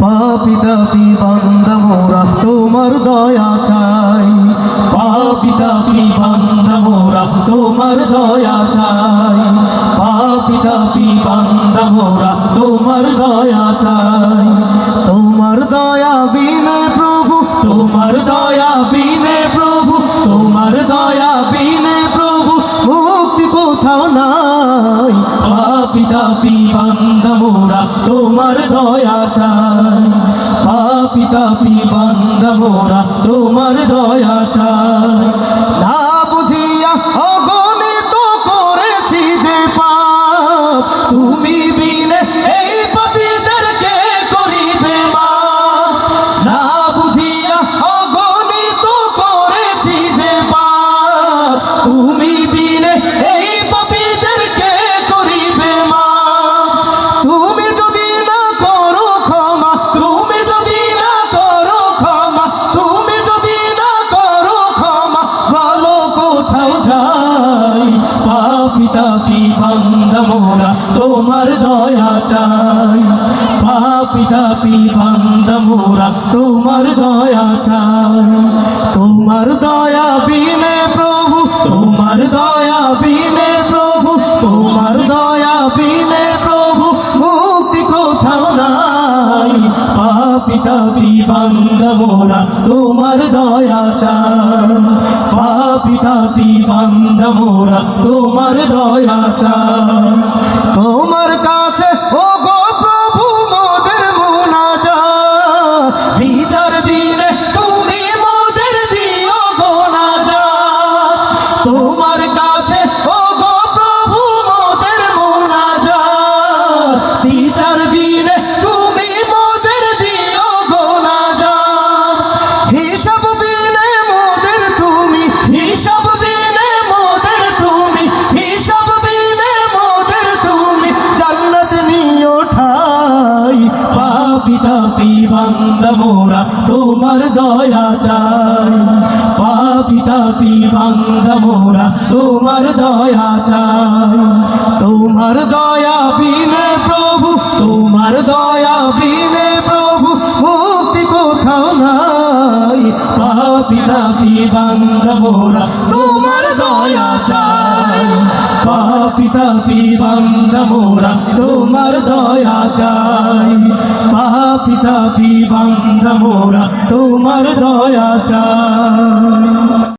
পাপী তাপী বান্দা মোরা তোমার দয়া চাই, পাপী তাপী বান্দা মোরা তোমার দয়া চাই, পাপী তাপী বান্দা মোরা তোমার দয়া চাই। তোমার দয়া বিনে প্রভু, তোমার দয়া বিনে প্রভু, তোমার দয়া বিনে প্রভু মুক্তি কোথাও নাই। পাপী তাপী বান্দা মোরা তোমার দয়া চাই, পাপী তাপী বান্দা মোরা তোমার দয়া চাই। না বুঝিয়া অগণিত করেছি যে পাপ, তুমি বিনে এই পাপীদেরকে করিবে মাপ। না বুঝিয়া অগণিত করেছি যে পাপ, তুমি বিনে এই পাপীদেরকে করিবে মাপ। তুমি যদি না করো ক্ষমা, তুমি যদি না করো ক্ষমা, তুমি যদি না করো ক্ষমা, বলো কোথাও যাই। পাপী তাপী বান্দা মোরা তোমার দয়া চাই, পাপী তাপী বান্দা মোরা তোমার দয়া চাই। তোমার দয়া বিনে প্রভু, তোমার দয়া বিনে প্রভু, তোমার দয়া বিনে প্রভু মুক্তি কোথাও নাই। পাপী তাপী বান্দা মোরা তোমার দয়া চাই, পাপী তাপী বান্দা মোরা তোমার দয়া চাই। তোমার কাছে ও গো প্রভু মোদের মুনাজাত, বিচার দিনে তুমি মোদের দিও গো নাজাত। তোমার কাছে ও গো প্রভু মোদের মুনাজাত, বিচার দিনে তুমি মোদের দিও গো নাজাত। হিসাব বিনে মোদের তুমি, হিসাব বিনে মোদের তুমি, হিসাব বিনে মোদের তুমি জান্নাত নিও ঠাই। পাপী তাপী বান্দা মোরা তোমার দয়া চাই, পাপী তাপী বান্দা মোরা তোমার দয়া চাই। তোমার দয়া বিনে প্রভু, তোমার দয়া বিনে প্রভু মুক্তি কোথাও নাই। পাপী তাপী বান্দা মোরা তোমার দয়া চাই, পাপী তাপী বান্দা মোরা তোমার দয়া চাই, পাপী তাপী বান্দা মোরা তোমার দয়া চাই।